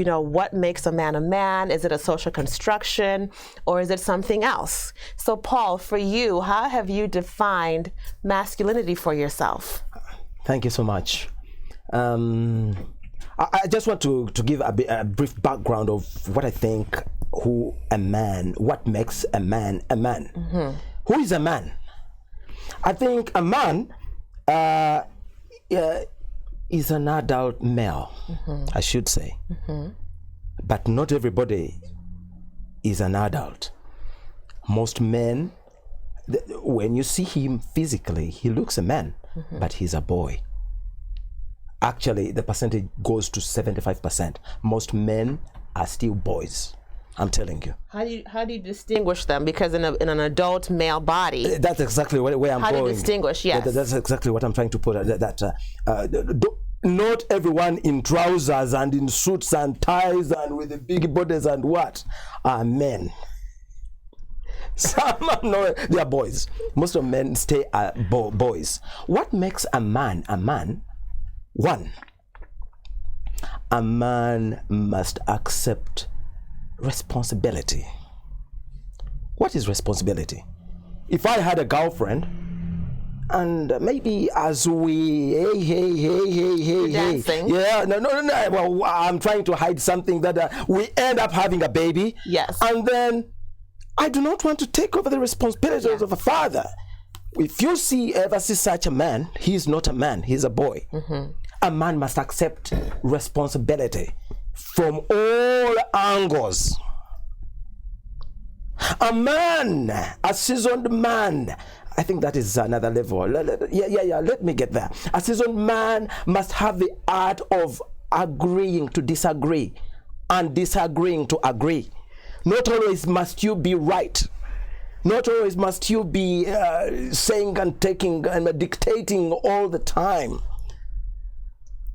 what makes a man? Is it a social construction, or is it something else? So Paul, for you, how have you defined masculinity for yourself? Thank you so much. I just want to give a brief background of what I think, what makes a man a man. Mm-hmm. Who is a man? I think a man is an adult male, mm-hmm. I should say. Mm-hmm. But not everybody is an adult. Most men, when you see him physically, he looks a man, mm-hmm. but he's a boy. Actually, the percentage goes to 75%. Most men are still boys. I'm telling you. How do you distinguish them? Because in an adult male body, that's exactly where I'm going. How do you distinguish? Yes, that's exactly what I'm trying to put. Not everyone in trousers and in suits and ties and with the big bodies and what are men. Some are they are boys. Most of men stay boys. What makes a man a man? One, a man must accept responsibility. What is responsibility? If I had a girlfriend, and maybe as we hey, dancing. Yeah, no. Well, I'm trying to hide something that we end up having a baby. Yes. And then I do not want to take over the responsibilities of a father. If you ever see such a man, he's not a man, he's a boy. Mm-hmm. A man must accept responsibility from all angles. A man, a seasoned man, I think that is another level. Let me get there. A seasoned man must have the art of agreeing to disagree and disagreeing to agree. Not always must you be right. Not always must you be saying and taking and dictating all the time.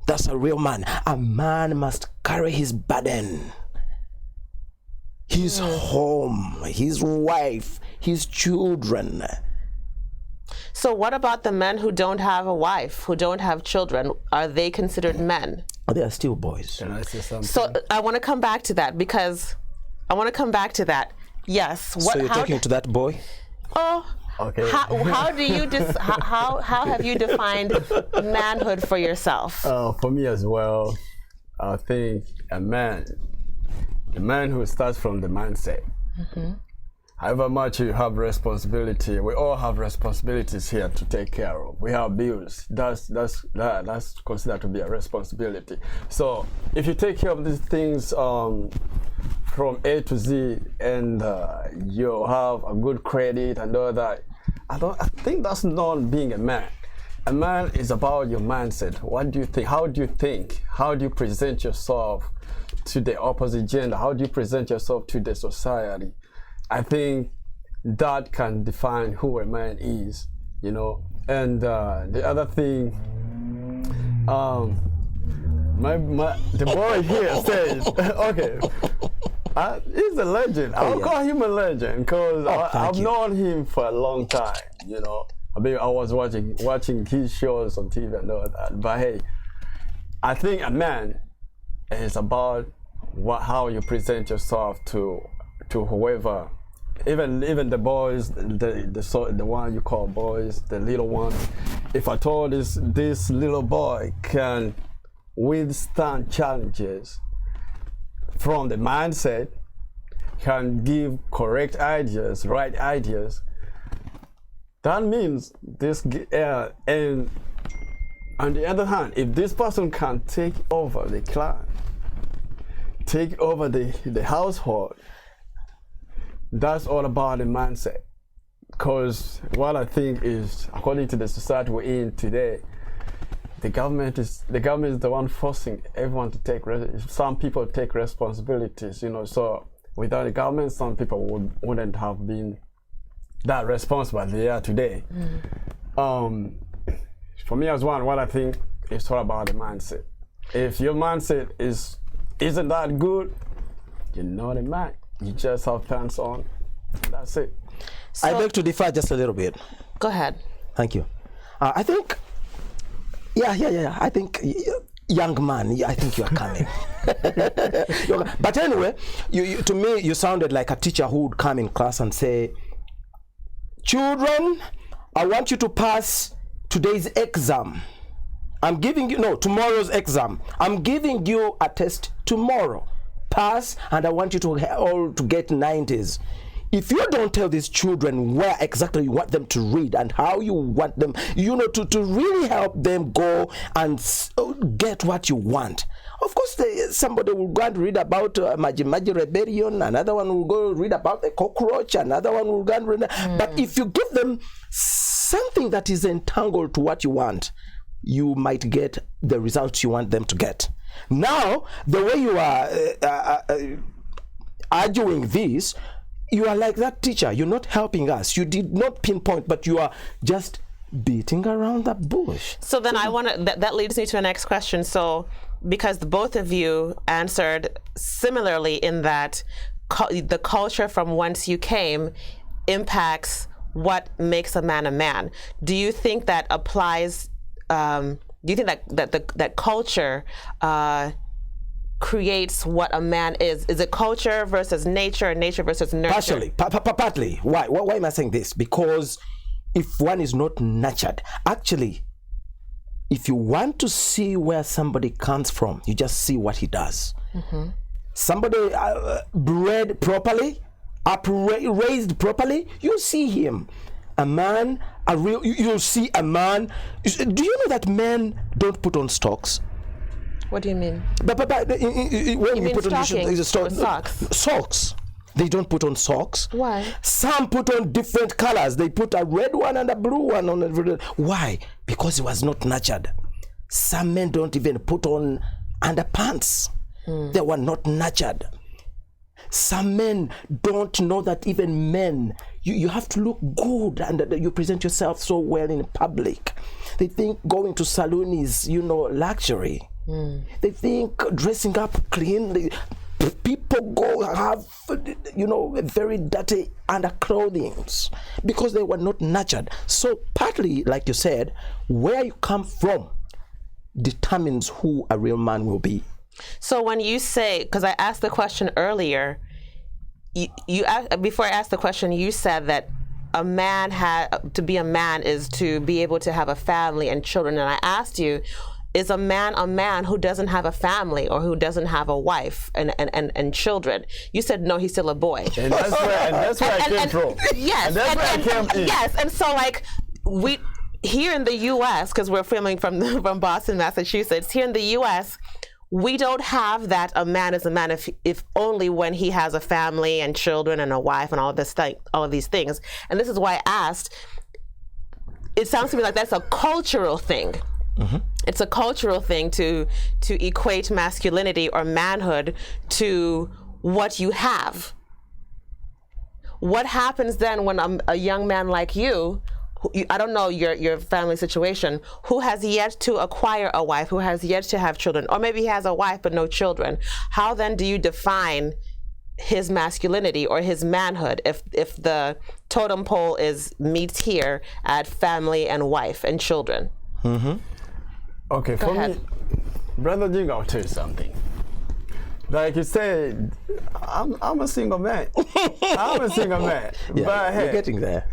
That's a real man. A man must carry his burden. His home, his wife, his children. So what about the men who don't have a wife, who don't have children? Are they considered men? They are still boys. Can I say something? So I want to come back to that Yes. So you're talking to that boy? Oh. Okay. How do you how have you defined manhood for yourself? For me as well, I think the man who starts from the mindset. Mm-hmm. However much you have responsibility, we all have responsibilities here to take care of. We have bills. That's considered to be a responsibility. So if you take care of these things from A to Z, and you have a good credit and all that, I think that's not being a man. A man is about your mindset. What do you think? How do you think? How do you present yourself to the opposite gender? How do you present yourself to the society? I think that can define who a man is, And the other thing, the boy here says, okay. He's a legend. I'll call him a legend because I've known him for a long time. I mean, I was watching his shows on TV and all that. But hey, I think a man is about how you present yourself to whoever, even the boys, the one you call boys, the little one. If I told this little boy can withstand challenges from the mindset, can give correct ideas, right ideas, that means this, and on the other hand, if this person can take over the clan, take over the household, that's all about the mindset. Because what I think is, according to the society we're in today, the government is the one forcing everyone to take some people take responsibilities, so without the government, some people wouldn't have been that responsible they are today. For me as one, what I think is all about the mindset. If your mindset isn't that good, you're not a man. You just have pants on. That's it. So, I beg to differ just a little bit. Go ahead. Thank you. I think, I think young man, I think you are coming. But anyway, to me, you sounded like a teacher who would come in class and say, children, I want you to pass today's exam. I'm giving you, no, tomorrow's exam. I'm giving you a test tomorrow. Pass, and I want you to all to get 90s. If you don't tell these children where exactly you want them to read and how you want them, to really help them go and get what you want. Of course, somebody will go and read about Maji Rebellion, another one will go read about the cockroach, another one will go and read. But if you give them something that is entangled to what you want, you might get the results you want them to get. Now, the way you are arguing this, you are like that teacher. You're not helping us. You did not pinpoint, but you are just beating around the bush. So then I want to, that leads me to the next question. So because both of you answered similarly in that the culture from whence you came impacts what makes a man, do you think that applies, do you think that culture creates what a man is? Is it culture versus nature, and nature versus nurture? Partially, partly. Why am I saying this? Because if one is not nurtured, actually, if you want to see where somebody comes from, you just see what he does. Mm-hmm. Somebody bred properly, raised properly, you see him. A man, you'll see a man. Do you know that men don't put on stocks? What do you mean? When you mean put on socks? Socks. They don't put on socks. Why? Some put on different colors. They put a red one and a blue one on it. Why? Because it was not nurtured. Some men don't even put on underpants. They were not nurtured. Some men don't know that even men, you have to look good and you present yourself so well in public. They think going to salon is, luxury. They think dressing up clean. People go have, very dirty underclothing because they were not nurtured. So partly, like you said, where you come from determines who a real man will be. So when you say, because I asked the question earlier, before I asked the question, you said that to be a man is to be able to have a family and children. And I asked you, is a man who doesn't have a family or who doesn't have a wife and children? You said no, he's still a boy. And that's where I came from. Yes. And that's where I came in. Yes. And so we here in the U.S., because we're filming from Boston, Massachusetts, here in the U.S., we don't have that a man is a man if only when he has a family and children and a wife and all of these things. And this is why I asked. It sounds to me like that's a cultural thing. Mm-hmm. It's a cultural thing to equate masculinity or manhood to what you have. What happens then when a young man like you, I don't know your family situation, who has yet to acquire a wife, who has yet to have children, or maybe he has a wife but no children, how then do you define his masculinity or his manhood if the totem pole meets here at family and wife and children? Mm-hmm. Okay, Go ahead. Me, Brother Jing, I'll tell you something. Like you said, I'm a single man. I'm a single man. Yeah, but hey, you're getting there.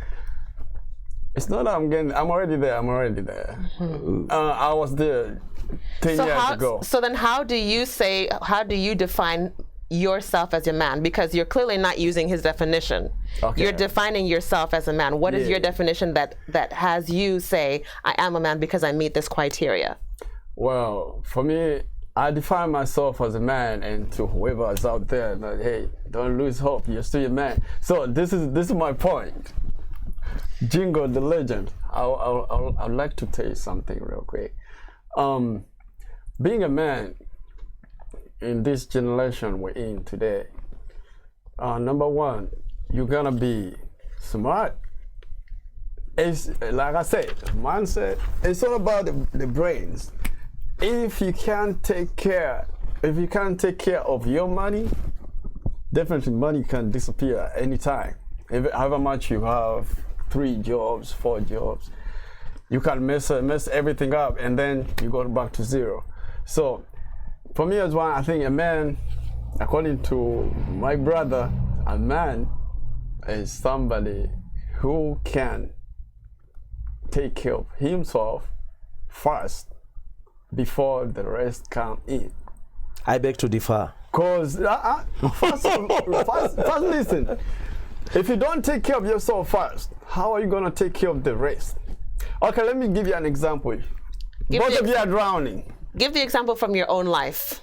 It's not that I'm already there. Mm-hmm. I was there 10 years ago. So then how do you define yourself as a man? Because you're clearly not using his definition. Okay. You're defining yourself as a man. What is your definition that has you say, I am a man because I meet this criteria? Well, for me, I define myself as a man, and to whoever is out there, that, hey, don't lose hope, you're still a man. So this is my point. Jingo the legend. I'd like to tell you something real quick. Being a man in this generation we're in today, number one, you're gonna be smart. It's like I said, mindset. It's all about the brains. If you can't take care of your money, definitely money can disappear anytime. However much you have, 3 jobs, 4 jobs, you can mess everything up, and then you go back to zero. So, for me as well, I think a man, according to my brother, a man is somebody who can take care of himself first before the rest come in. I beg to differ. Cause first listen. If you don't take care of yourself first, how are you gonna take care of the rest? Okay, let me give you an example. Both of you are drowning. Give the example from your own life.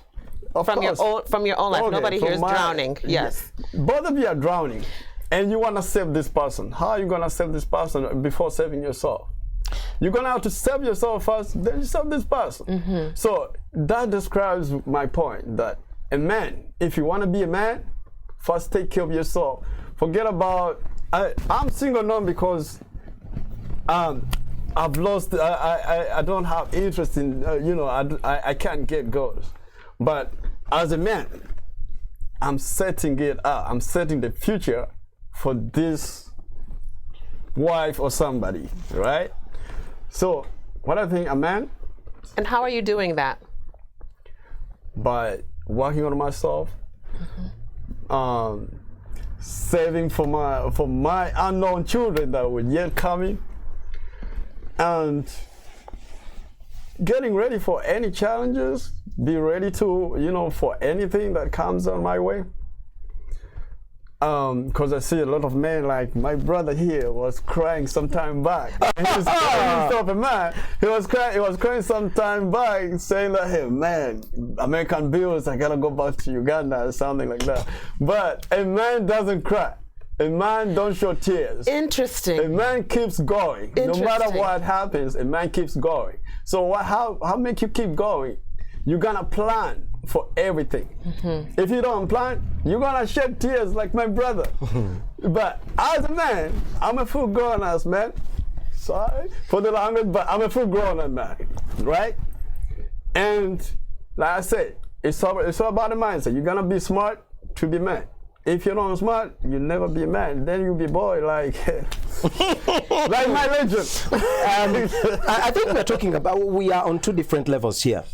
From your own life. Okay, Nobody here is drowning. Yes. Both of you are drowning, and you wanna save this person. How are you gonna save this person before saving yourself? You're gonna have to save yourself first, then you save this person. So that describes my point that a man, if you want to be a man, first take care of yourself. Forget about I'm single now because I've lost. I don't have interest in I can't get girls. But as a man, I'm setting it up. I'm setting the future for this wife or somebody, right? So, what I think a man. And how are you doing that? By working on myself, saving for my unknown children that were yet coming, and getting ready for any challenges. Be ready to for anything that comes on my way. Because I see a lot of men, like my brother here was crying some time back. He's a man. He was crying some time back, saying that, hey man, American bills, I gotta go back to Uganda or something like that. But a man doesn't cry. A man don't show tears. Interesting. A man keeps going. No matter what happens, a man keeps going. So how make you keep going? You're gonna plan for everything. If you don't plan, you're gonna shed tears like my brother. But as a man, I'm a full grown ass man. Sorry for the language, but I'm a full grown ass man, right? And like I said, it's all about the mindset. You're gonna be smart to be man. If you're not smart, you'll never be a man. Then you'll be boy like like my legend. I think we are on two different levels here.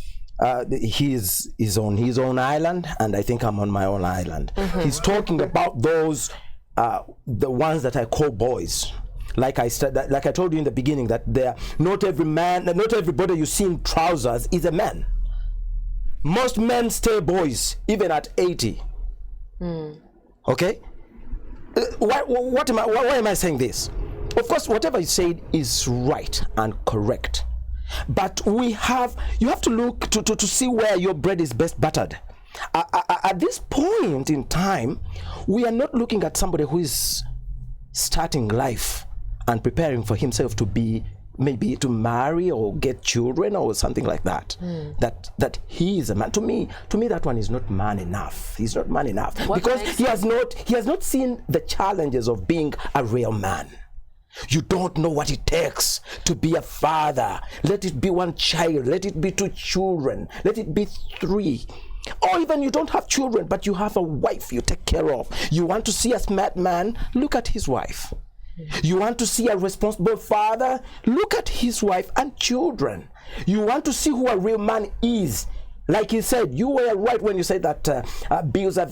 He's on his own island, and I think I'm on my own island. He's talking about those, the ones that I call boys. Like I told you in the beginning, that not everybody you see in trousers is a man. Most men stay boys, even at 80. Okay? Why am I saying this? Of course, whatever you said is right and correct. But you have to look to see where your bread is best buttered. At this point in time, we are not looking at somebody who is starting life and preparing for himself to be, maybe to marry or get children or something like that. That he is a man. To me, that one is not man enough. He's not man enough because he has not seen the challenges of being a real man. You don't know what it takes to be a father. Let it be one child. Let it be 2 children. Let it be 3. Or even you don't have children, but you have a wife you take care of. You want to see a smart man? Look at his wife. You want to see a responsible father? Look at his wife and children. You want to see who a real man is? Like you said, you were right when you said that bills are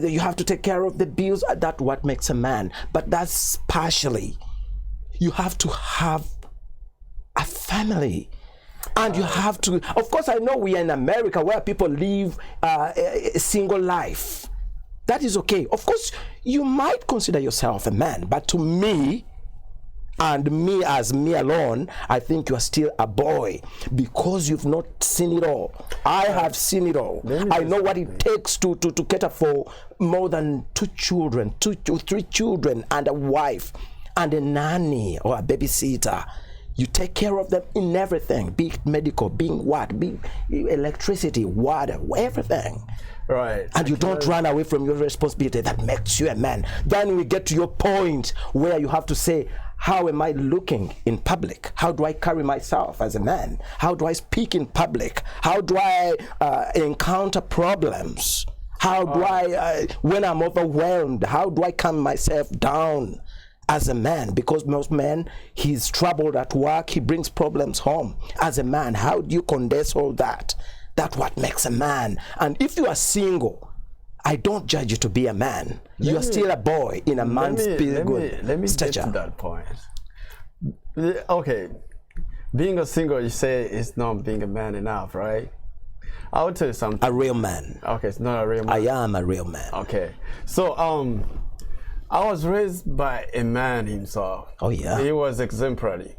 you have to take care of the bills. That's what makes a man. But that's partially. You have to have a family. And you have to, of course, I know we are in America where people live a single life. That is okay. Of course, you might consider yourself a man, but to me, and me as me alone, I think you are still a boy because you've not seen it all. I have seen it all. I know what it takes to cater for more than 2 children, 2 to 3 children, and a wife, and a nanny or a babysitter. You take care of them in everything, be it medical, being what, be electricity, water, everything. Right. And you don't run away from your responsibility. That makes you a man. Then we get to your point where you have to say, how am I looking in public? How do I carry myself as a man? How do I speak in public? How do I encounter problems? How do I, when I'm overwhelmed, how do I calm myself down as a man? Because most men, he's troubled at work, he brings problems home. As a man, how do you condense all that? That's what makes a man. And if you are single, I don't judge you to be a man. You are still a boy in a man's let me stature. get to that point. Okay, being a single, you say, is not being a man enough, right? I would tell you something. A real man. Okay, it's not a real man. I am a real man. Okay, so I was raised by a man himself. Oh yeah. He was exemplary.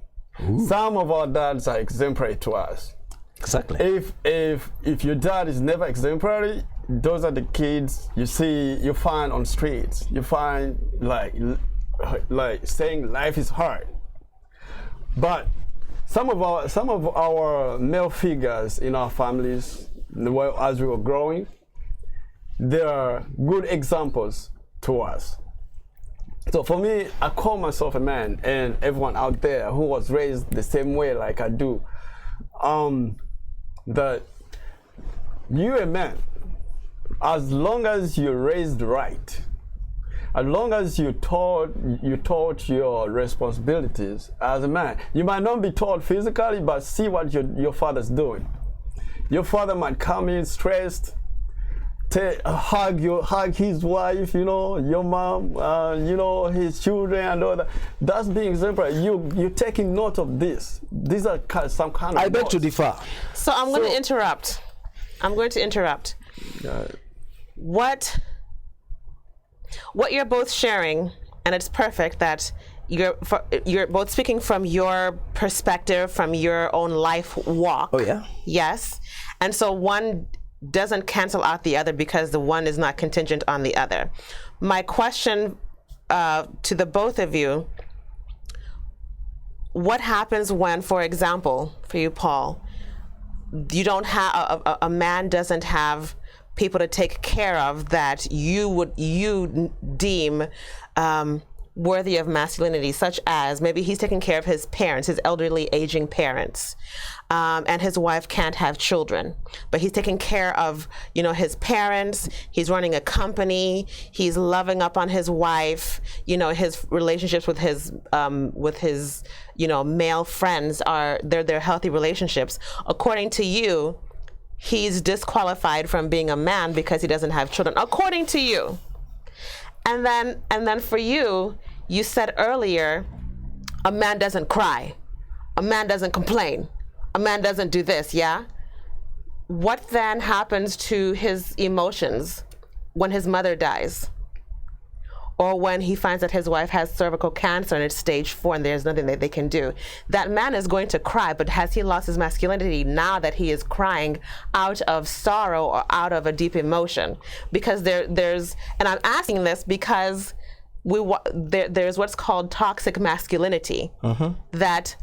Ooh. Some of our dads are exemplary to us. Exactly. If your dad is never exemplary, those are the kids you find on streets. You find like saying life is hard. But some of our male figures in our families, as we were growing, they are good examples to us. So for me, I call myself a man, and everyone out there who was raised the same way like I do, that you're a man. As long as you're raised right, as long as you taught your responsibilities as a man. You might not be taught physically, but see what your father's doing. Your father might come in stressed, hug his wife, your mom, his children and all that. That's being exemplary. You're taking note of this. These are some kind of I beg to differ. So I'm going to interrupt. What you're both sharing, and it's perfect that you're both speaking from your perspective, from your own life walk. Oh yeah. Yes. And so one doesn't cancel out the other because the one is not contingent on the other. My question to the both of you, what happens when, for example, for you, Paul, you don't have a man doesn't have people to take care of that you deem worthy of masculinity, such as maybe he's taking care of his parents, his elderly aging parents, and his wife can't have children, but he's taking care of his parents, he's running a company, he's loving up on his wife, his relationships with his male friends they're healthy relationships. According to you, he's disqualified from being a man because he doesn't have children, according to you. And then for you, you said earlier, a man doesn't cry, a man doesn't complain, a man doesn't do this, yeah? What then happens to his emotions when his mother dies? Or when he finds that his wife has cervical cancer and it's stage 4 and there's nothing that they can do? That man is going to cry, but has he lost his masculinity now that he is crying out of sorrow or out of a deep emotion? Because there's, and I'm asking this because there's what's called toxic masculinity that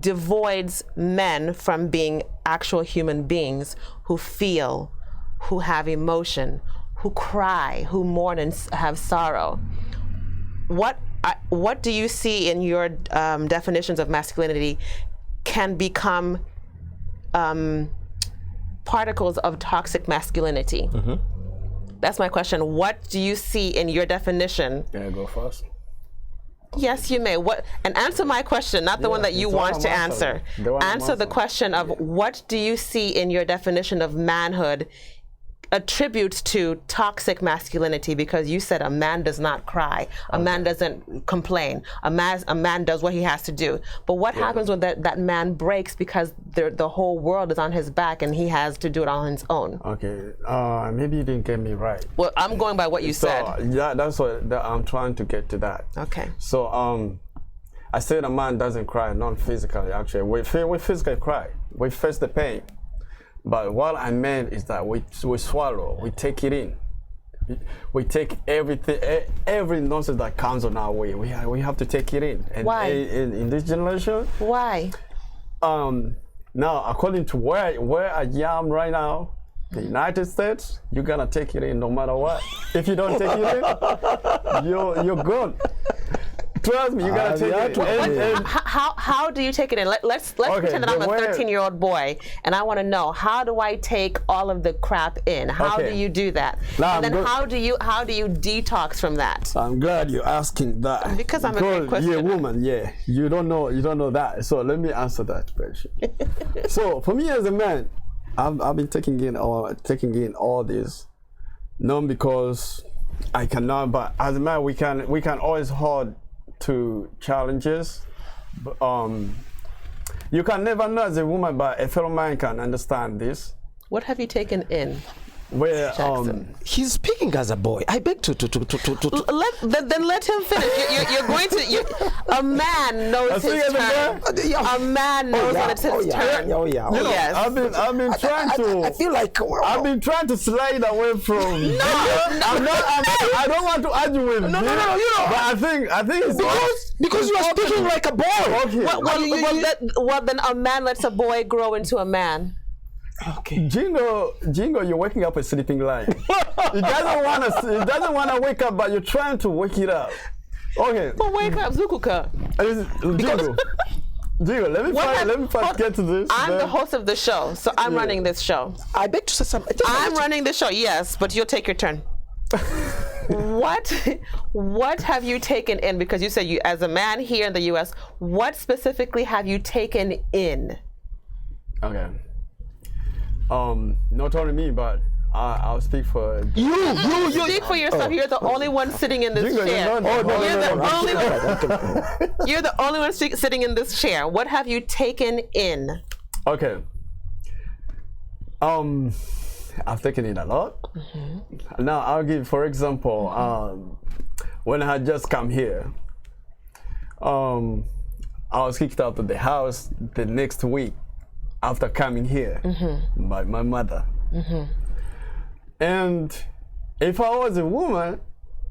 devoids men from being actual human beings who feel, who have emotion, who cry, who mourn and have sorrow. What do you see in your definitions of masculinity can become particles of toxic masculinity? That's my question. What do you see in your definition? Can I go first? Yes, you may. And answer my question, not the one that you want to answer. Answer the question of what do you see in your definition of manhood attributes to toxic masculinity, because you said a man does not cry, a man doesn't complain, a man does what he has to do. But what happens when that man breaks because the whole world is on his back and he has to do it on his own? Okay, maybe you didn't get me right. Well, I'm going by what you said. Yeah, that's what I'm trying to get to that. Okay. So I said a man doesn't cry, not physically. Actually, we physically cry. We face the pain. But what I meant is that we swallow, we take it in. We take everything, every nonsense that comes on our way. We have to take it in. And why? In this generation. Why? Now, according to where I am right now, the United States, you're gonna take it in no matter what. If you don't take it in, you're good. Trust me, you gotta take it. How do you take it in? Let's pretend that I'm a 13-year-old boy, and I want to know, how do I take all of the crap in? How do you do that? Now, and then how do you detox from that? I'm glad you're asking that. Because I'm a great questioner. You're a woman, yeah. You don't know that. So let me answer that question. So for me as a man, I've been taking in all this, not because I cannot, but as a man we can always hold to challenges. But, you can never know as a woman, but a fellow man can understand this. What have you taken in? Where he's speaking as a boy. I beg to. Then let him finish. You're going to. A man knows his turn. A man knows when it's his turn. Yes. I've been trying to. I feel like I've been trying to slide away from. I don't want to argue with you. No. But I think it's because you are speaking like a boy. Okay. Well, then a man lets a boy grow into a man. Okay. Jingo, you're waking up a sleeping lion. He doesn't want to wake up, but you're trying to wake it up. Okay. But wake up, Zukuka. Jingo, let me get to this. I'm the host of the show, so I'm running this show. I beg to say something. I'm running the show, yes, but you'll take your turn. What have you taken in? Because you said you, as a man here in the U.S., what specifically have you taken in? Okay. Not only me, but I'll speak for you. Speak for yourself. You're the only one sitting in this chair. You're the only one sitting in this chair. What have you taken in? Okay. I've taken in a lot. Mm-hmm. Now I'll give, for example, when I had just come here, I was kicked out of the house the next week after coming here by my mother. Mm-hmm. And if I was a woman,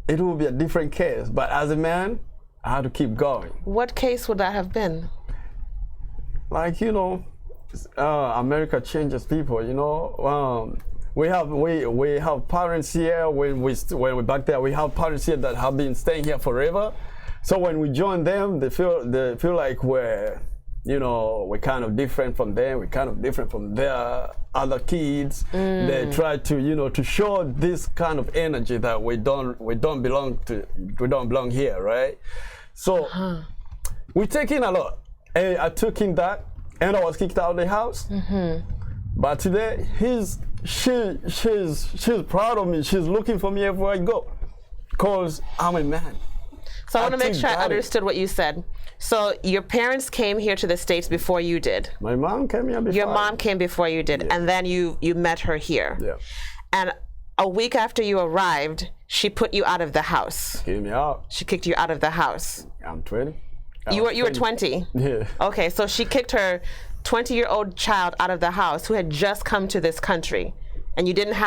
it would be a different case. But as a man, I had to keep going. What case would that have been? Like, America changes people, we have parents here when we're back there. We have parents here that have been staying here forever. So when we join them, they feel like we're kind of different from them. We're kind of different from their other kids. They try to show this kind of energy that we don't belong here, right? So we take in a lot. I took in that, and I was kicked out of the house. Mm-hmm. But today, she's proud of me. She's looking for me everywhere I go, because I'm a man. So I want to make sure I understood what you said. So your parents came here to the States before you did. My mom came here before. Your mom came before you did, and then you met her here. Yeah. And a week after you arrived, she put you out of the house. Kicked me out. She kicked you out of the house. I'm 20. You were 20. Yeah. Okay, so she kicked her 20-year-old child out of the house who had just come to this country, and you didn't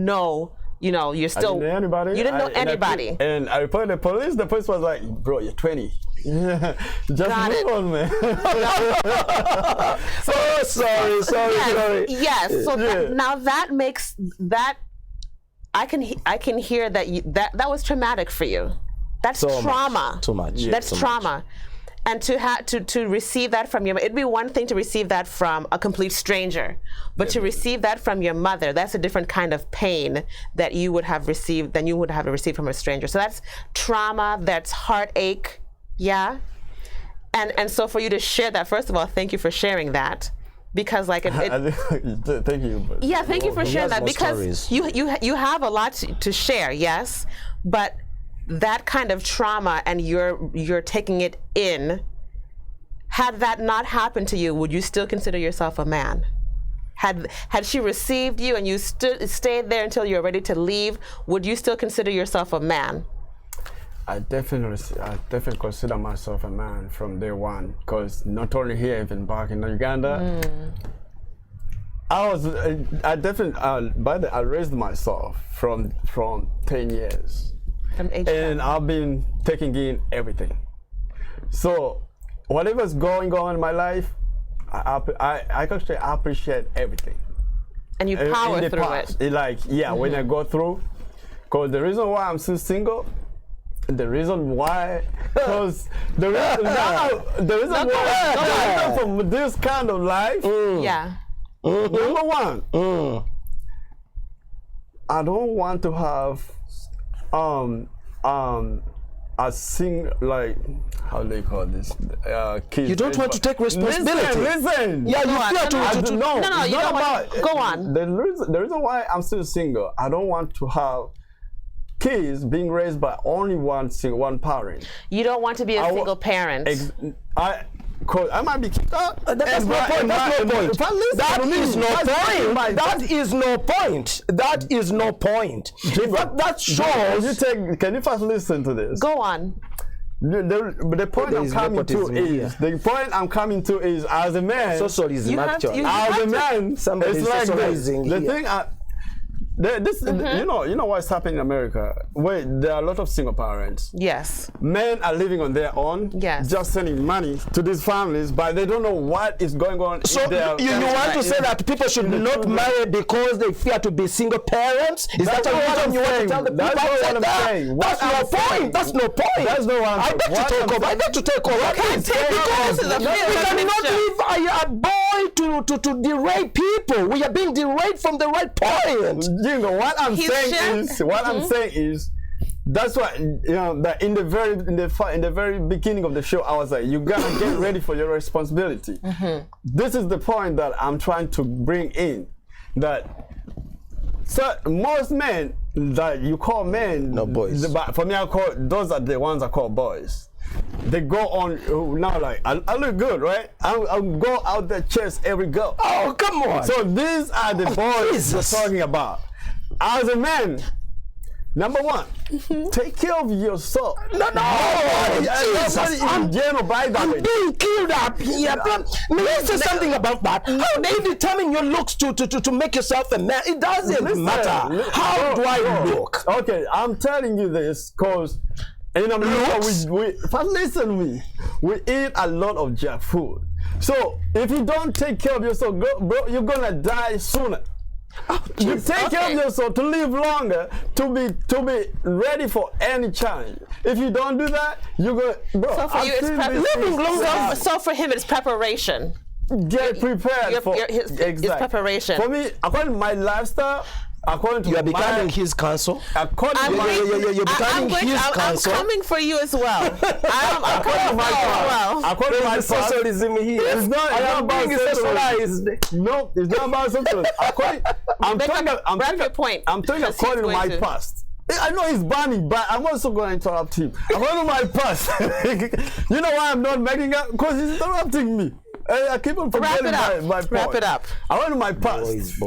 know. You're still. I didn't know anybody. You didn't know anybody. And I reported the police. The police was like, "Bro, you're 20. Yeah, just Got move on, man." Sorry. Yes. So now that makes that. I can hear that was traumatic for you. That's trauma. Too much. Yeah, that's trauma. And to receive that from your, it'd be one thing to receive that from a complete stranger, but to receive that from your mother, that's a different kind of pain that you would have received than you would have received from a stranger. So that's trauma, that's heartache, yeah. And so for you to share that, first of all, thank you for sharing that, because like thank you. Yeah, thank you for sharing that, because you have a lot to share, yes, but that kind of trauma and you're taking it in, had that not happened to you, would you still consider yourself a man? Had she received you and you stayed there until you're ready to leave, would you still consider yourself a man? I definitely consider myself a man from day one, because not only here, even back in Uganda, I raised myself from 10 years. And I've been taking in everything. So whatever's going on in my life, I actually appreciate everything. And you power through it. When I go through, because the reason why I'm still single The reason why, because the reason why from this kind of life. Yeah. Number one, I don't want to have a like, how do they call this? Kids. You don't want to take responsibility. Listen. Yeah, you fear to no, you don't want to. Go on. The reason why I'm still single, I don't want to have kids being raised by only one parent. You don't want to be a single parent. I might be kicked out. That's no point. That is no point. That is no point. That is no point. That shows. Can you first listen to this? Go on. The point I'm coming to is as a man. Socialism, actually. As a man, it's like this. The thing. You know what's happening in America? Where there are a lot of single parents. Yes. Men are living on their own. Yes. Just sending money to these families, but they don't know what is going on. So you want to say that people should not marry because they fear to be single parents? Is that a reason you want to tell the people? That's what I'm saying. That's no point. That's no point. That's no one. I beg to take over. I beg to take over. Because we cannot leave a boy to derail people. We are being derailed from the right point. What I'm saying is, that's why that in the very beginning of the show, I was like, you gotta get ready for your responsibility. This is the point that I'm trying to bring in. That most men that you call men, no boys. But for me, those are the ones I call boys. They go on now like I look good, right? I'll go out there chase every girl. Oh, come on! So these are the boys we're talking about. As a man, number one, take care of yourself. No, Jesus, I'm being killed up here. May I say something about that? How do you determine your looks to make yourself a man? It doesn't matter. How do I look? Okay, I'm telling you this because in America, we eat a lot of junk food. So if you don't take care of yourself, bro, you're gonna die sooner. You take care of yourself to live longer, to be ready for any challenge. If you don't do that, you're gonna. Bro, so for you, it's living longer. So for him, it's preparation. Get prepared for his preparation. For me, according to my lifestyle. According to you are becoming his counsel. You're becoming his counsel. I'm coming for you as well. I'm coming for you as well. According to my socialism here, it's not about socialism. No, it's not about socialism. I'm talking according to my past. I know he's banning, but I'm also going to interrupt him. According to my past, you know why I'm not making up? Because he's interrupting me. I keep on forgetting my point. Wrap it up. I went to my past.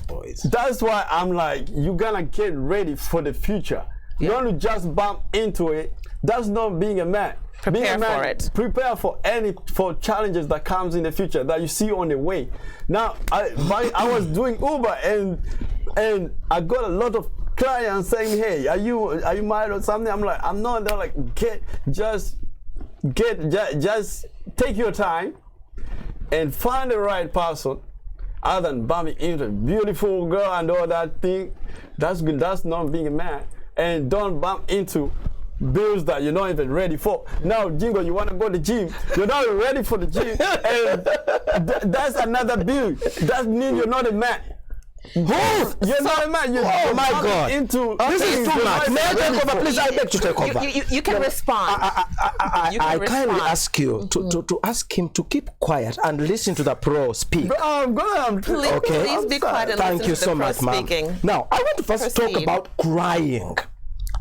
Boys. That's why I'm like, you're gonna get ready for the future. You don't want to just bump into it. That's not being a man. Prepare for it. Prepare for challenges that comes in the future that you see on the way. Now, I was doing Uber and I got a lot of clients saying, "Hey, are you married or something?" I'm like, "I'm not." They're like, just take your time and find the right person, other than bumping into a beautiful girl and all that thing. That's good. That's not being a man. And don't bump into bills that you're not even ready for. Now, Jingo, you want to go to the gym. You're not ready for the gym. And that's another bill. That means you're not a man. You're not a man. Oh my God! This is too much. May I take over, please? I beg to take over. You can respond. I kindly ask you to ask him to keep quiet and listen to the pro speak. Please be quiet and Thank you so much, ma'am. Now, I want to first talk about crying.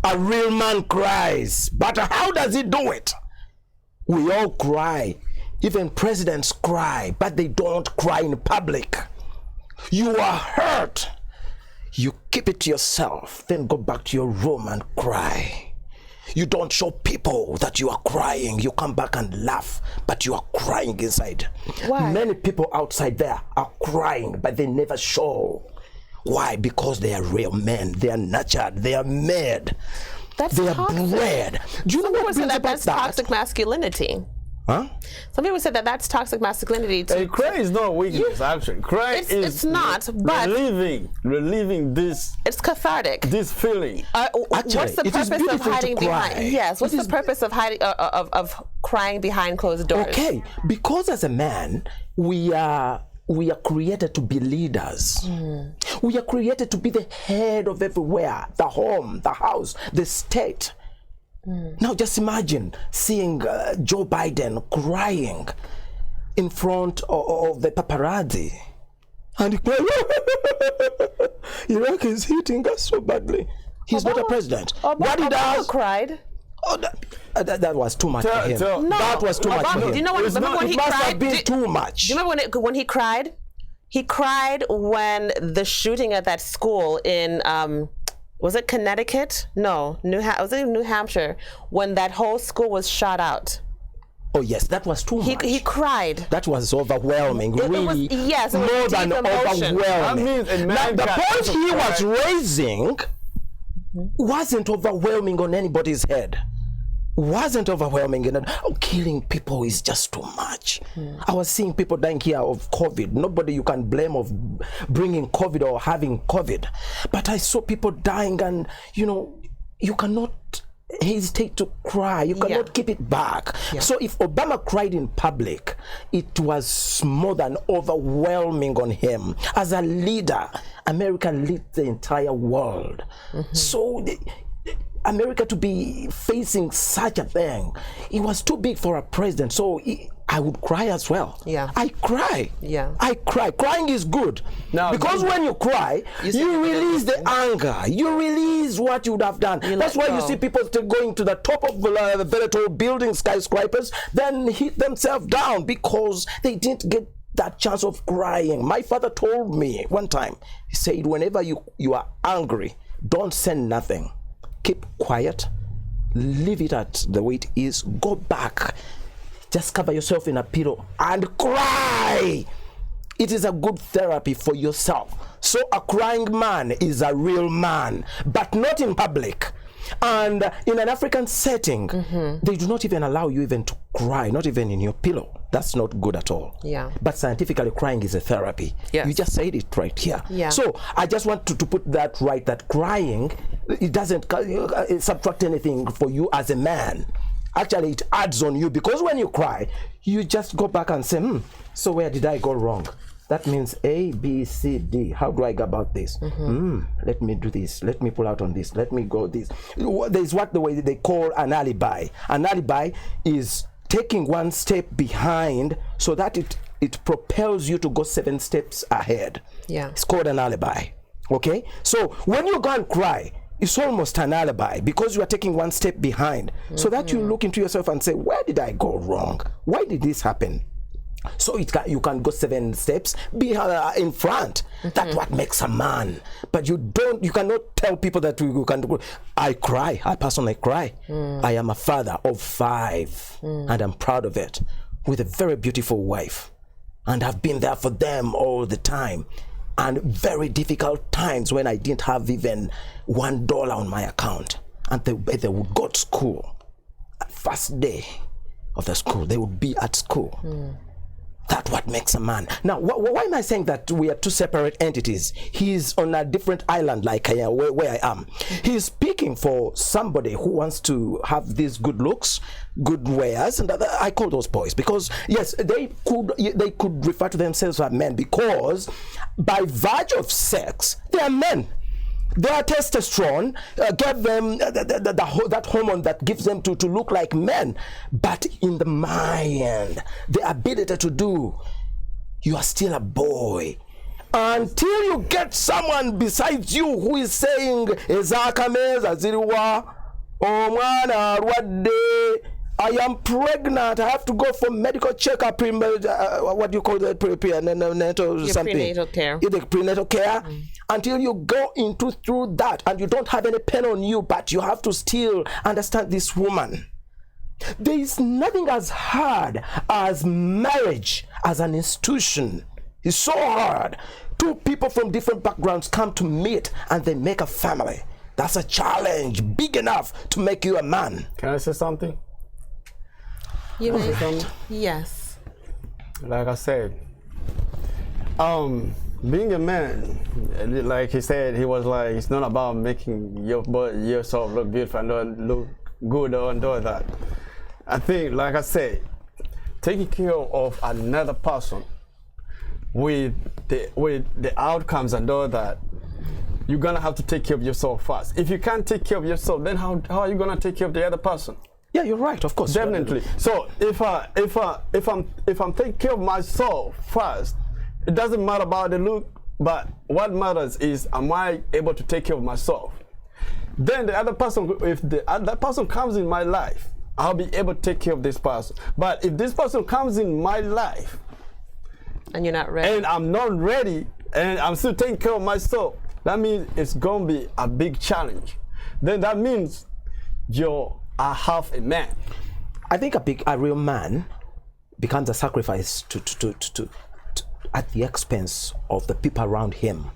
A real man cries, but how does he do it? We all cry. Even presidents cry, but they don't cry in public. You are hurt. You keep it to yourself, then go back to your room and cry. You don't show people that you are crying. You come back and laugh, but you are crying inside. Why? Many people outside there are crying, but they never show. Why? Because they are real men. They are nurtured. They are made. That's they are toxic. Bred. Do you know what brings about that's that? Toxic masculinity. Huh? Some people said that that's toxic masculinity. Hey, crying is not weakness, actually. Crying is it's not, but relieving this. It's cathartic. This feeling. Actually, what's the purpose of hiding behind? Yes. What's the purpose of hiding of crying behind closed doors? Okay, because as a man, we are created to be leaders. We are created to be the head of everywhere, the home, the house, the state. Now just imagine seeing Joe Biden crying in front of the paparazzi. And he cried, Iraq is hitting us so badly. He's not a president. What he does? Cried. Oh, that was too much for him. No, that was too much for him. Do you know when, when he must cried? Have been too much. Do you remember when he cried? He cried when the shooting at that school in was it Connecticut? No, was it New Hampshire? When that whole school was shot out. Oh yes, that was too much. He cried. That was overwhelming, really. Yes, more than overwhelming. That means now, the point he was raising wasn't overwhelming on anybody's head. Wasn't overwhelming, and killing people is just too much. I was seeing people dying here of COVID. Nobody you can blame of bringing COVID or having COVID, but I saw people dying, and you cannot hesitate to cry. You cannot keep it back. So if Obama cried in public, it was more than overwhelming on him. As a leader, America leads the entire world. So America to be facing such a thing, it was too big for a president. So I would cry as well. I cry. I cry. Crying is good. Because when you cry, you release the anger. You release what you would have done. That's why you see people still going to the top of the very tall buildings, skyscrapers, then hit themselves down because they didn't get that chance of crying. My father told me one time, he said, whenever you are angry, don't say nothing. Keep quiet, leave it at the way it is, go back, just cover yourself in a pillow and cry. It is a good therapy for yourself. So a crying man is a real man, but not in public. And in an African setting, they do not even allow you even to cry, not even in your pillow. That's not good at all. But scientifically, crying is a therapy. You just said it right here. So I just want to put that right, that crying, it doesn't subtract anything for you as a man. Actually, it adds on you, because when you cry, you just go back and say, so where did I go wrong? That means A, B, C, D. How do I go about this? Let me do this. Let me pull out on this. Let me go this. There's the way they call an alibi. An alibi is taking one step behind so that it propels you to go 7 steps ahead. It's called an alibi. Okay? So when you go and cry, it's almost an alibi because you are taking one step behind so that you look into yourself and say, where did I go wrong? Why did this happen? So you can go 7 steps in front. That's what makes a man. But you cannot tell people that you can. I cry. I personally cry. I am a father of 5, and I'm proud of it, with a very beautiful wife, and I've been there for them all the time. And very difficult times when I didn't have even $1 on my account, and they would go to school. First day of the school, they would be at school. That's what makes a man. Now, why am I saying that we are 2 separate entities? He's on a different island, like where I am. He's speaking for somebody who wants to have these good looks, good wares, and I call those boys because yes, they could refer to themselves as men because by virtue of sex, they are men. Their testosterone gave them that hormone that gives them to look like men. But in the mind, the ability to do, you are still a boy. Until you get someone besides you who is saying, Ezakameza ziriwa, omwana arwadde, I am pregnant. I have to go for medical checkup. What do you call the prenatal something? Prenatal care. The prenatal care. Until you go through that, and you don't have any pain on you, but you have to still understand this woman. There is nothing as hard as marriage as an institution. It's so hard. 2 people from different backgrounds come to meet, and they make a family. That's a challenge big enough to make you a man. Can I say something? You may. Yes. Like I said, being a man, like he said, he was like, it's not about making yourself look beautiful and look good and all that. I think, like I said, taking care of another person with the outcomes and all that, you're gonna have to take care of yourself first. If you can't take care of yourself, then how are you gonna take care of the other person? Yeah, you're right. Of course. Definitely. So if I'm taking care of myself first, it doesn't matter about the look, but what matters is, am I able to take care of myself? Then the other person, if that person comes in my life, I'll be able to take care of this person. But if this person comes in my life, and you're not ready, and I'm not ready, and I'm still taking care of myself, that means it's gonna be a big challenge. Then that means you're half a man. I think a real man becomes a sacrifice to at the expense of the people around him.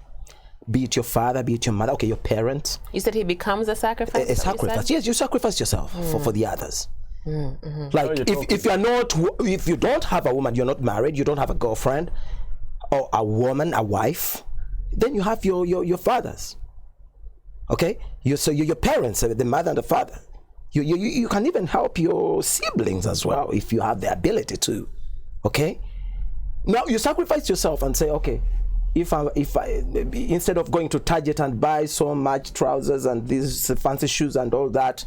Be it your father, be it your mother, okay, your parents. You said he becomes a sacrifice? A sacrifice. Yes, you sacrifice yourself for the others. Like if you don't have a woman, you're not married, you don't have a girlfriend or a woman, a wife, then you have your fathers. Okay? So your parents, the mother and the father. You can even help your siblings as well if you have the ability to. Okay? Now you sacrifice yourself and say, okay, if I instead of going to Target and buy so much trousers and these fancy shoes and all that,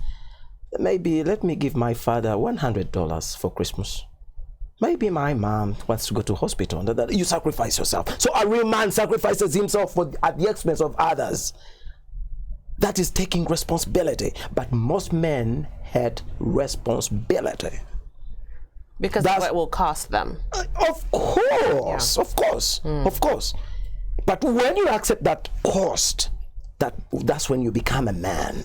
maybe let me give my father $100 for Christmas. Maybe my mom wants to go to hospital. You sacrifice yourself. So a real man sacrifices himself at the expense of others. That is taking responsibility. But most men hate responsibility. Because of what it will cost them. Of course, yeah. Of course. But when you accept that cost, that's when you become a man.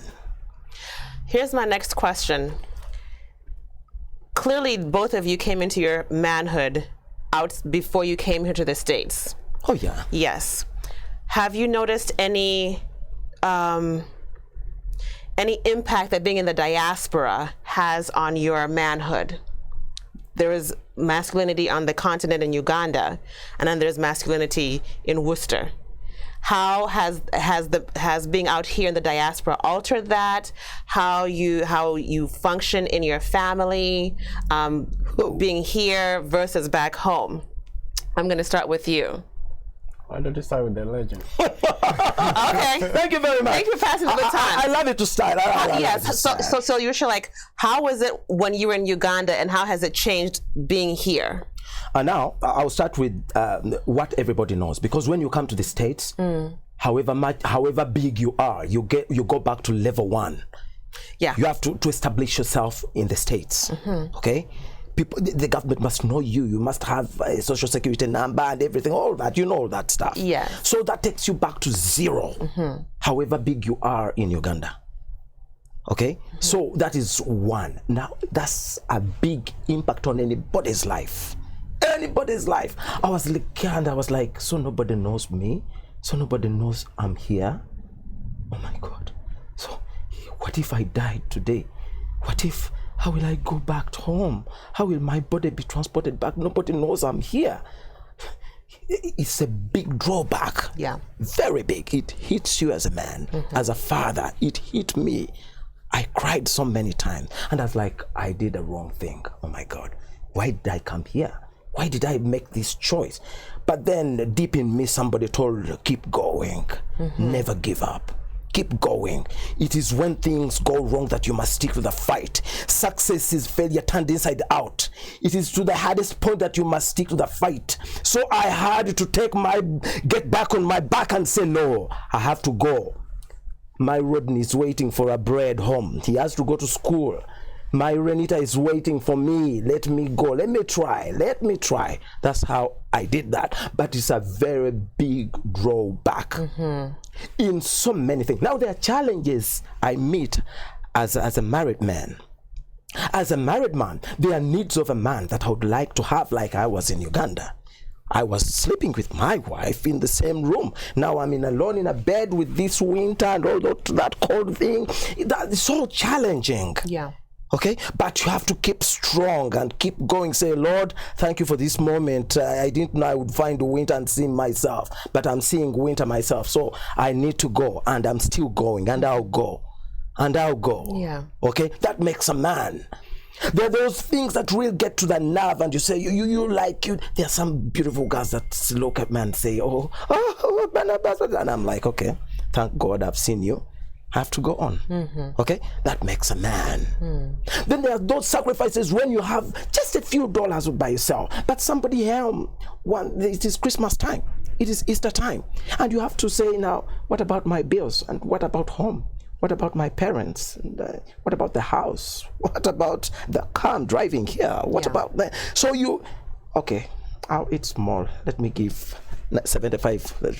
Here's my next question. Clearly, both of you came into your manhood out before you came here to the States. Oh, yeah. Yes. Have you noticed any impact that being in the diaspora has on your manhood? There is masculinity on the continent in Uganda, and then there's masculinity in Worcester. How has being out here in the diaspora altered that? How you function in your family, being here versus back home? I'm going to start with you. Why don't you start with the legend? Okay. Thank you very much. Thank you for passing the baton. I love it to start. Yes. So you're sure, like, how was it when you were in Uganda, and how has it changed being here? Now I'll start with what everybody knows, because when you come to the States, however big you are, you go back to level 1. Yeah. You have to establish yourself in the States. Okay. The government must know you. You must have a social security number and everything, all that. You know all that stuff. Yeah. So that takes you back to 0, however big you are in Uganda. Okay? So that is 1. Now, that's a big impact on anybody's life. Anybody's life. I was looking and I was like, so nobody knows me? So nobody knows I'm here? Oh my God. So what if I died today? How will I go back home? How will my body be transported back? Nobody knows I'm here. It's a big drawback. Yeah. Very big. It hits you as a man, as a father. It hit me. I cried so many times. And I was like, I did the wrong thing. Oh my God. Why did I come here? Why did I make this choice? But then deep in me, somebody told, keep going. Never give up. Keep going. It is when things go wrong that you must stick to the fight. Success is failure turned inside out. It is to the hardest point that you must stick to the fight. So I had to get back on my back and say, no, I have to go. My Rodney is waiting for a bread home. He has to go to school. My Renita is waiting for me. Let me go. Let me try. That's how I did that. But it's a very big drawback in so many things. Now, there are challenges I meet as a married man. As a married man, there are needs of a man that I would like to have, like I was in Uganda. I was sleeping with my wife in the same room. Now I'm alone in a bed with this winter and all that cold thing. It's so challenging. Yeah. Okay, but you have to keep strong and keep going. Say, Lord, thank you for this moment. I didn't know I would find winter and see myself, but I'm seeing winter myself. So I need to go, and I'm still going, and I'll go, and I'll go. Yeah. Okay, that makes a man. There are those things that really get to the nerve, and you say, there are some beautiful girls that look at me and say, oh, and I'm like, okay, thank God I've seen you. I have to go on. Okay, that makes a man. Then there are those sacrifices when you have just a few dollars by yourself, but somebody it is Christmas time, it is Easter time, and you have to say, now, what about my bills, and what about home? What about my parents? And, what about the house? What about the car I'm driving here? What about that? So I'll eat small. Let me give 75 to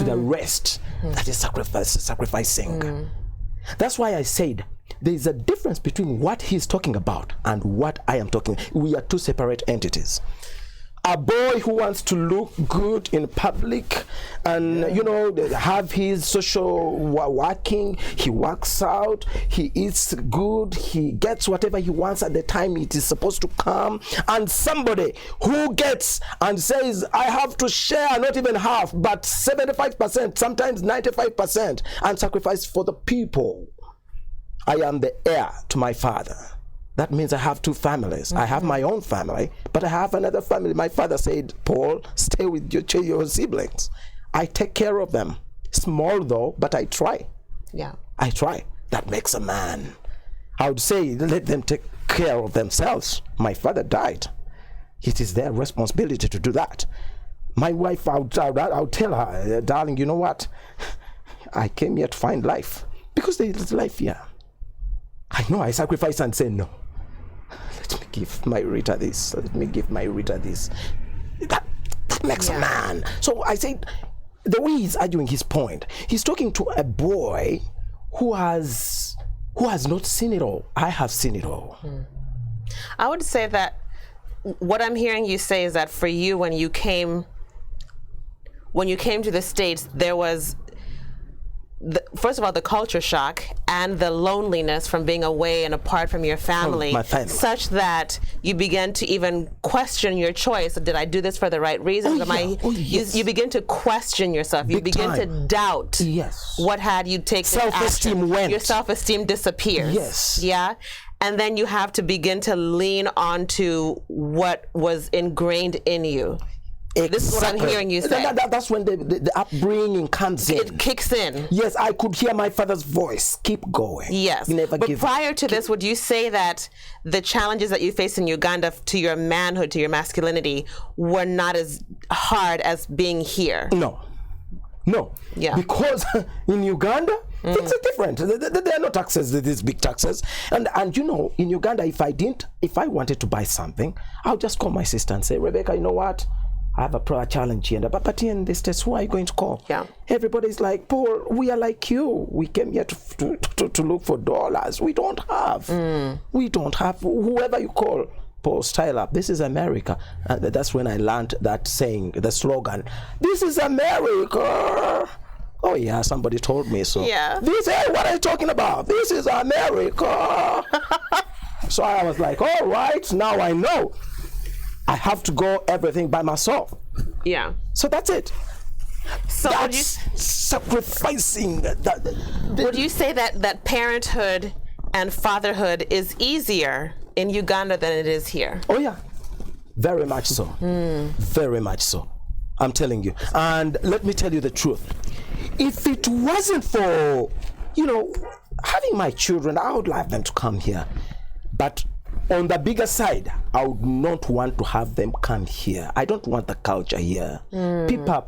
the rest. That is sacrificing. That's why I said there is a difference between what he's talking about and what I am talking. We are two separate entities. A boy who wants to look good in public and, have his social working, he works out, he eats good, he gets whatever he wants at the time it is supposed to come. And somebody who gets and says, I have to share not even half, but 75%, sometimes 95%, and sacrifice for the people. I am the heir to my father. That means I have two families. I have my own family, but I have another family. My father said, Paul, stay with your siblings. I take care of them. Small though, but I try. Yeah. I try. That makes a man. I would say, let them take care of themselves. My father died. It is their responsibility to do that. My wife, I'll tell her, darling, you know what? I came here to find life because there is life here. I know I sacrifice and say no. Let me give my Rita this. Let me give my Rita this. That makes a man. So I said, the way he's arguing his point, he's talking to a boy who has not seen it all. I have seen it all. I would say that what I'm hearing you say is that for you, when you came to the States, there was first of all, the culture shock and the loneliness from being away and apart from your family, such that you begin to even question your choice. Did I do this for the right reasons? You begin to question yourself. You begin to doubt. Yes. What had you taken? Self-esteem went. Your self-esteem disappears. Yes. Yeah. And then you have to begin to lean onto what was ingrained in you. Exactly. This is what I'm hearing you say. That's when the upbringing comes in. It kicks in. Yes, I could hear my father's voice. Keep going. Yes. But prior to this, would you say that the challenges that you faced in Uganda to your manhood, to your masculinity, were not as hard as being here? No. Yeah. Because in Uganda, things are different. There are no taxes, these big taxes. And in Uganda, if I wanted to buy something, I'll just call my sister and say, Rebecca, you know what? I have a prayer challenge here. But here in the States, who are you going to call? Yeah. Everybody's like, Paul, we are like you. We came here to look for dollars. We don't have. We don't have. Whoever you call, Paul, style up. This is America. And that's when I learned that saying, the slogan, this is America. Oh, yeah, somebody told me so. Yeah. What are you talking about? This is America. So I was like, all right, now I know. I have to go everything by myself. Yeah. So that's it. So that's sacrificing. Would you say that parenthood and fatherhood is easier in Uganda than it is here? Oh, yeah. Very much so. Very much so. I'm telling you. And let me tell you the truth. If it wasn't for, having my children, I would like them to come here. But on the bigger side, I would not want to have them come here. I don't want the culture here. People are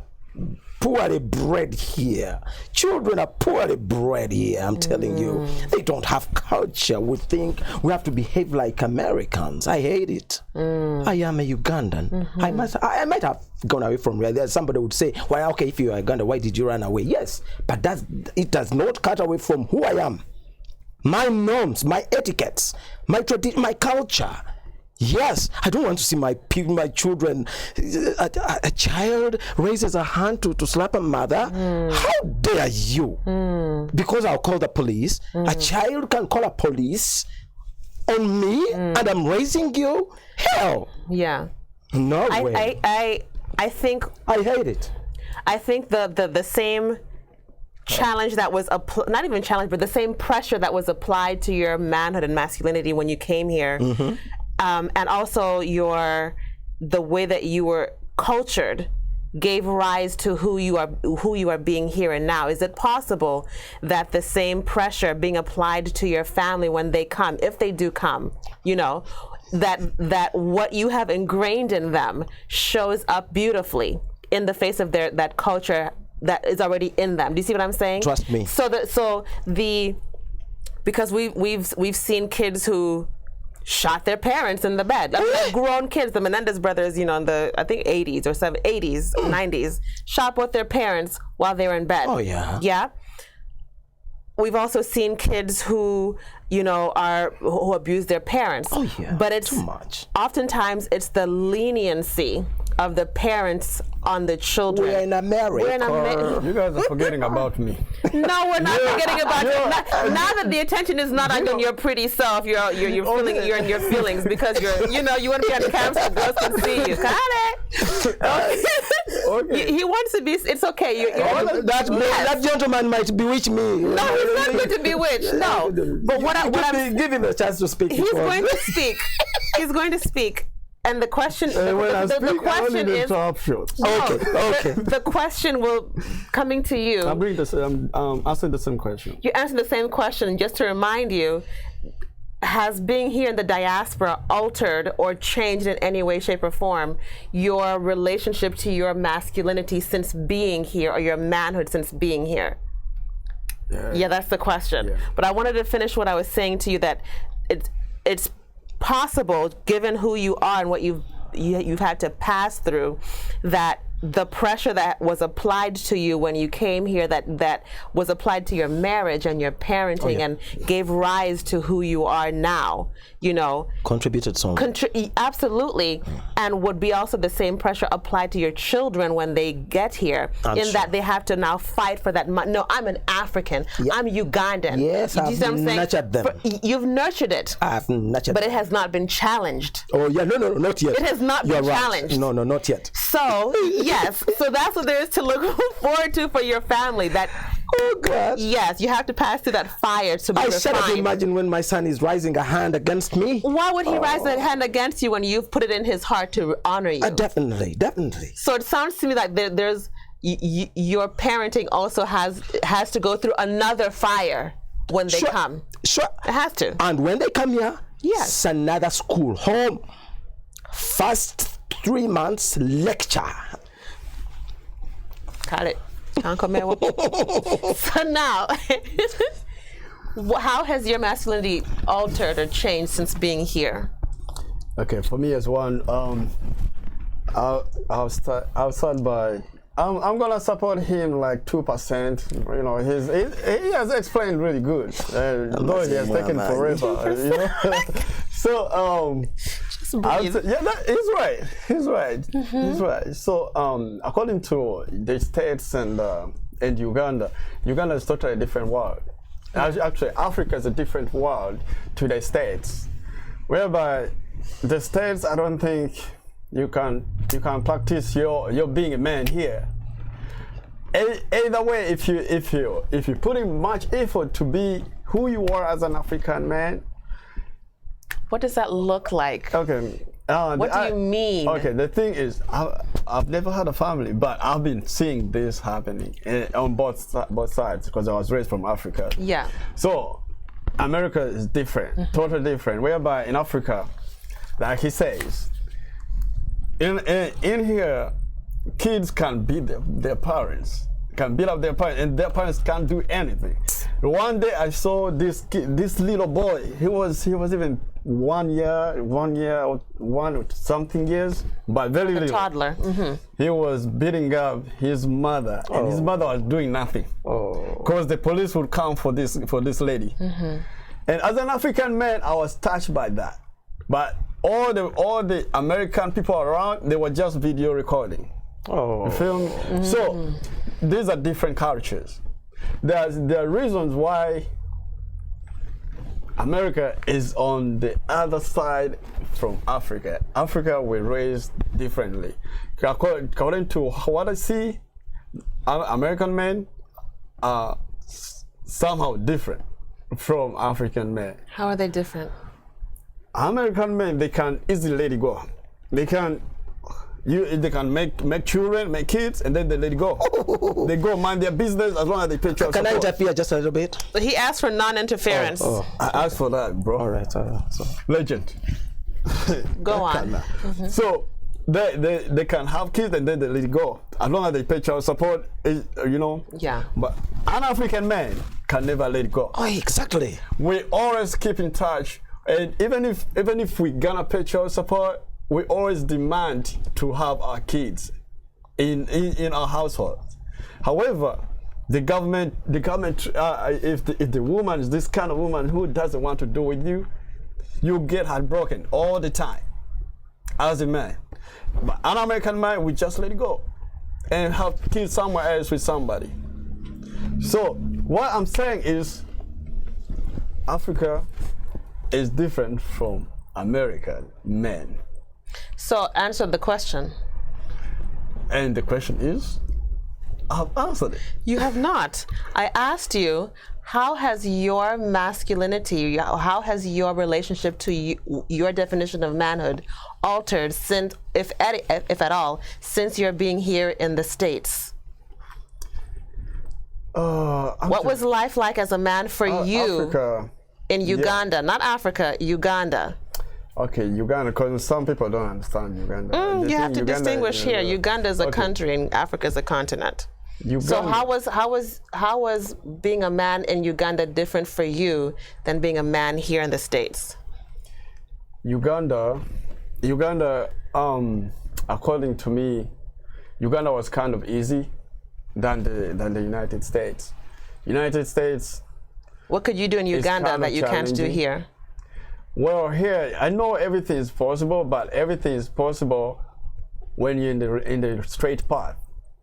poorly bred here. Children are poorly bred here, I'm telling you. They don't have culture. We think we have to behave like Americans. I hate it. I am a Ugandan. I might have gone away from here. Somebody would say, well, okay, if you're a Ugandan, why did you run away? Yes, but it does not cut away from who I am. My norms, my etiquettes, my tradition, my culture. Yes, I don't want to see my children. A child raises a hand to slap a mother. How dare you? Because I'll call the police. A child can call a police on me and I'm raising you? Hell, Yeah. no way. I think I hate it. I think the same challenge that was not even challenge, but the same pressure that was applied to your manhood and masculinity when you came here, and also the way that you were cultured gave rise to who you are being here and now. Is it possible that the same pressure being applied to your family when they come, if they do come, you know, that what you have ingrained in them shows up beautifully in the face of that culture that is already in them? Do you see what I'm saying? Trust me. Because we've seen kids who shot their parents in the bed. I mean, grown kids, the Menendez brothers, you know, in the, I think 80s or 80s, 90s, shot both their parents while they were in bed. Oh, yeah. Yeah. We've also seen kids who, you know, who abuse their parents. Oh, yeah. But it's too much. Oftentimes it's the leniency of the parents on the children. We're in America. You guys are forgetting about me. No, we're not forgetting about you. Now that the attention is not on your pretty self, you're feeling you're in your feelings because you want to be on camera so girls can see you. Got it. Okay. He wants to be. It's okay. That gentleman might bewitch me. No, he's not going to bewitch. No, but give him a chance to speak. He's going to speak. He's going to speak. And the question, the question is, the question will coming to you. I'm asking the same question. You answer the same question. Just to remind you, has being here in the diaspora altered or changed in any way, shape, or form your relationship to your masculinity since being here, or your manhood since being here? Yeah, that's the question. Yeah. But I wanted to finish what I was saying to you, that it's possible, given who you are and what you've had to pass through, that the pressure that was applied to you when you came here, that was applied to your marriage and your parenting, and gave rise to who you are now, you know, contributed so much. Absolutely. And would be also the same pressure applied to your children when they get here, that they have to now fight for that. No, I'm an African. I'm Ugandan. Yes, I've nurtured them. You've nurtured it. I've nurtured but it has not been challenged. Oh yeah, no, not yet. It has not been challenged. No, not yet. So yes, so that's what there is to look forward to for your family. That, oh God. Yes, you have to pass through that fire to be refined. I shouldn't imagine when my son is raising a hand against me. Why would he raise a hand against you when you've put it in his heart to honor you? Definitely. So it sounds to me like there's your parenting also has to go through another fire when they come. Sure. It has to. And when they come here, yes, it's another school home. First 3 months lecture. Got it. So now, how has your masculinity altered or changed since being here? Okay, for me as one, I'll start by, I'm gonna support him like 2%. You know, he has explained really good, though he has taken forever. You know? So he's right. He's right. So according to the states and Uganda is totally a different world. Actually, Africa is a different world to the states, whereby the states, I don't think you can practice your being a man here. Either way, if you put in much effort to be who you are as an African man. What does that look like? Okay. What do you mean? Okay, the thing is, I've never had a family, but I've been seeing this happening on both sides because I was raised from Africa. Yeah. So America is different, totally different. Whereby in Africa, like he says, in here, kids can beat their parents, can beat up their parents, and their parents can't do anything. One day I saw this little boy. He was even 1 year or something years, but very little. Toddler. Mm-hmm. He was beating up his mother, and his mother was doing nothing. Because the police would come for this lady. Mm-hmm. And as an African man, I was touched by that. But all the American people around, they were just video recording. You feel me? Mm-hmm. So these are different cultures. There are reasons why America is on the other side from Africa. Africa we raised differently. According to what I see, American men are somehow different from African men. How are they different? American men, they can easily let it go. They can make children, make kids, and then they let it go. They go mind their business as long as they pay child support. Can I interfere just a little bit? He asked for non-interference. I asked for that, bro. All right. So. Legend. Go on. So they can have kids and then they let it go as long as they pay child support. Yeah. But an African man can never let it go. Oh, exactly. We always keep in touch, and even if we gonna pay child support, we always demand to have our kids in our household. However, the government, if the woman is this kind of woman who doesn't want to do with you, you get heartbroken all the time as a man. But an American man, we just let it go and have kids somewhere else with somebody. So what I'm saying is, Africa is different from American men. So answer the question. And the question is, I've answered it. You have not. I asked you, how has your masculinity, how has your relationship to your definition of manhood altered since, if at all, since you're being here in the States? What was life like as a man for you Africa, in Uganda? Not Africa, Uganda. Okay, Uganda, because some people don't understand Uganda. You have to distinguish here. Uganda is a country and Africa is a continent. Uganda. So how was being a man in Uganda different for you than being a man here in the States? Uganda, according to me, Uganda was kind of easy than the United States. United States. What could you do in Uganda that you can't do here? Well, here I know everything is possible, but everything is possible when you're in the straight path.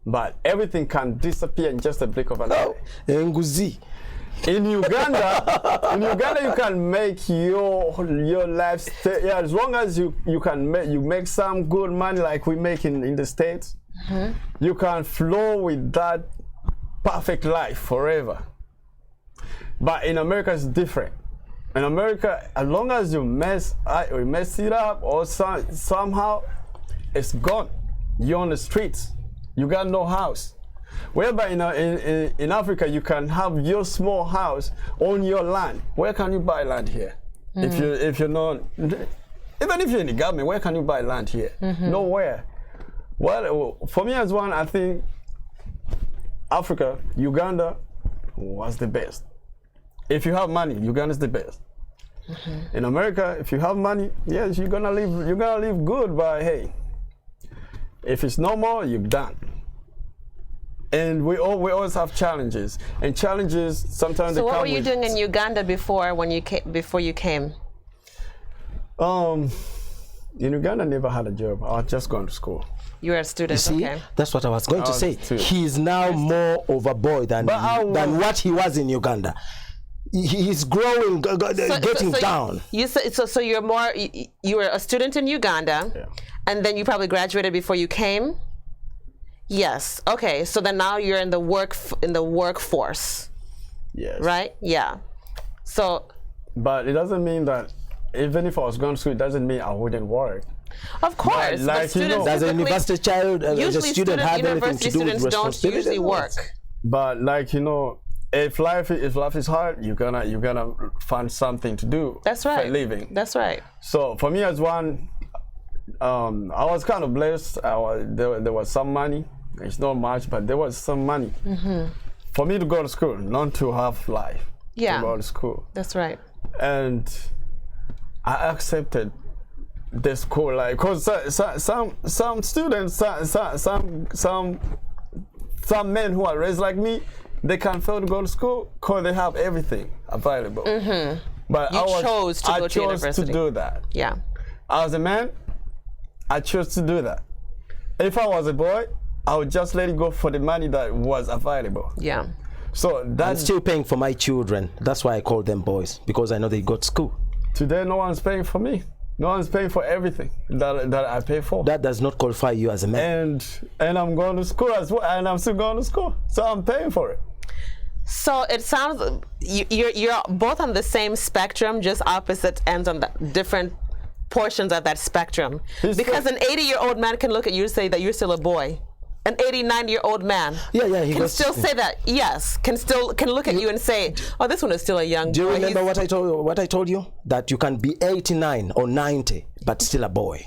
But everything can disappear in just a blink of an eye. Nguzi. In Uganda, you can make your life as long as you make some good money like we make in the States. Mm-hmm. You can flow with that perfect life forever. But in America, it's different. In America, as long as you mess it up or somehow, it's gone. You're on the streets. You got no house. Whereby in Africa, you can have your small house on your land. Where can you buy land here? If you're not, even if you're in the government, where can you buy land here? Nowhere. Well, for me as one, I think Africa, Uganda was the best. If you have money, Uganda's the best. In America, if you have money, yes, you're gonna live good, but hey, if it's no more, you're done. And we always have challenges, and challenges sometimes. So what were you doing in Uganda before you came? In Uganda, I never had a job. I was just going to school. You were a student. You see, okay. That's what I was going to say. He is now more of a boy than what he was in Uganda. He's growing, getting down. So you're more. You were a student in Uganda, and then you probably graduated before you came. Yes. Okay. So then now you're in the workforce. Yes. Right. Yeah. So. But it doesn't mean that even if I was going to school, it doesn't mean I wouldn't work. Of course. But students as a university child, as a student, have anything to do with responsibility. Don't usually work. But if life is hard, you're gonna find something to do. That's right. For a living. That's right. So for me as one, I was kind of blessed. There was some money. It's not much, but there was some money for me to go to school, not to have life. Yeah. To go to school. That's right. And I accepted the school life because some students, some men who are raised like me, they can fail to go to school because they have everything available. But I chose to do that. Yeah. As a man, I chose to do that. If I was a boy, I would just let it go for the money that was available. Yeah. So I'm that's still paying for my children. That's why I call them boys, because I know they got school. today. No one's paying for me. No one's paying for everything that I pay for. That does not qualify you as a man. And I'm going to school as well, and I'm still going to school, so I'm paying for it. So it sounds you're both on the same spectrum, just opposite ends on the different portions of that spectrum. Because an 80-year-old man can look at you and say that you're still a boy. An 89-year-old man He can still say that. Yes, can look at you and say, "Oh, this one is still a young boy." Do you remember what I told you? That you can be 89 or 90, but still a boy.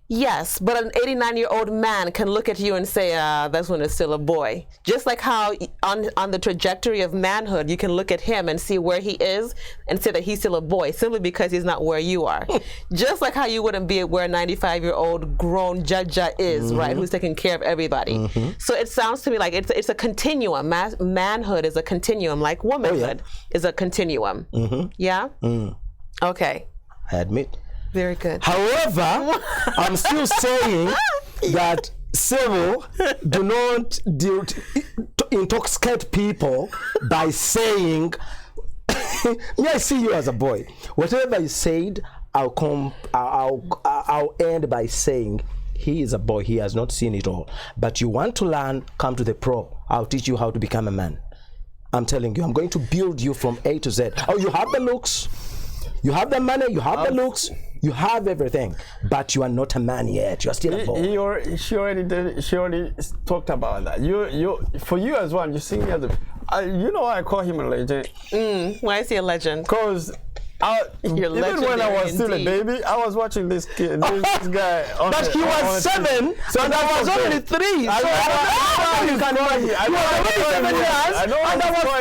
Yes, but an 89-year-old man can look at you and say, "This one is still a boy." Just like how on the trajectory of manhood, you can look at him and see where he is and say that he's still a boy, simply because he's not where you are. Just like how you wouldn't be where a 95-year-old grown Jaja is, right? Who's taking care of everybody. So it sounds to me like it's a continuum. Manhood is a continuum, like womanhood is a continuum. Yeah? Okay. I admit. Very good. However, I'm still saying that civil do not intoxicate people by saying, "May I see you as a boy." Whatever you said, I'll end by saying, he is a boy. He has not seen it all. But you want to learn? Come to the pro. I'll teach you how to become a man. I'm telling you, I'm going to build you from A to Z. Oh, you have the looks, you have the money, you have the looks. You have everything, but you are not a man yet. You are still a boy. She already talked about that. For you as well. You see me as you know why I call him a legend? Why is he a legend? Because even when I was still a baby, I was watching this kid, this guy. But he was 7, and I was only 3. You can imagine. I was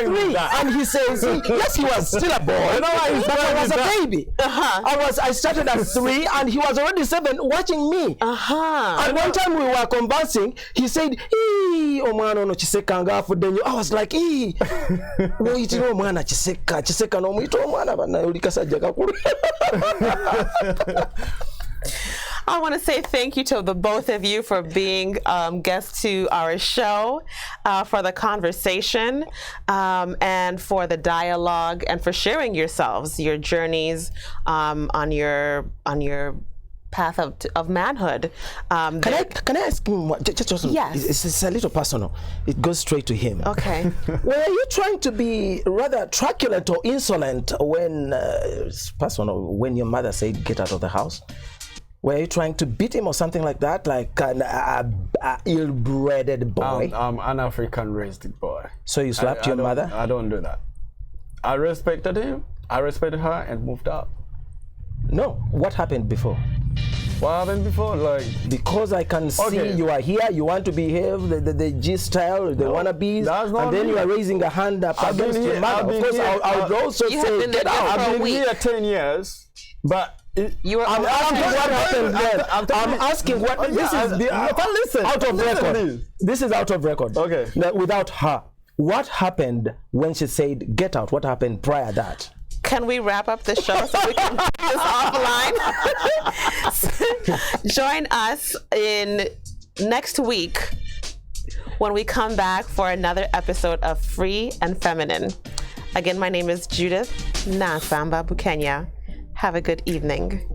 3, and he says, yes, he was still a boy. You know why? But I was a baby. I started at 3, and he was already 7, watching me. And one time we were conversing, he said, omwana ono chiseka nga afudde nnyo. I was like, woyitira omwana chiseka n'omuyita omwana bannayolika sajja kakulu. I want to say thank you to the both of you for being guests to our show, for the conversation, and for the dialogue, and for sharing yourselves, your journeys on your path of manhood. Can I ask him just yes. It's a little personal. It goes straight to him. Okay. Were you trying to be rather truculent or insolent when it's personal, when your mother said get out of the house? Were you trying to beat him or something like that, like an ill-bred boy? I'm an African-raised boy. So you slapped your mother? I don't do that. I respected him, I respected her, and moved up. No. What happened before? What happened before? Like, because I can see you are here, you want to behave the G style, the wannabes, and then you are raising a hand up against your mother. Of course, I would also say, get out. I've been here 10 years, but I'm asking what happened then. I'm asking what this is out of record. This is out of record. Okay. Now, without her, what happened when she said get out? What happened prior to that? Can we wrap up the show so we can do this offline? Join us in next week when we come back for another episode of Free and Feminine. Again, my name is Judith Nasamba Bukenya. Have a good evening.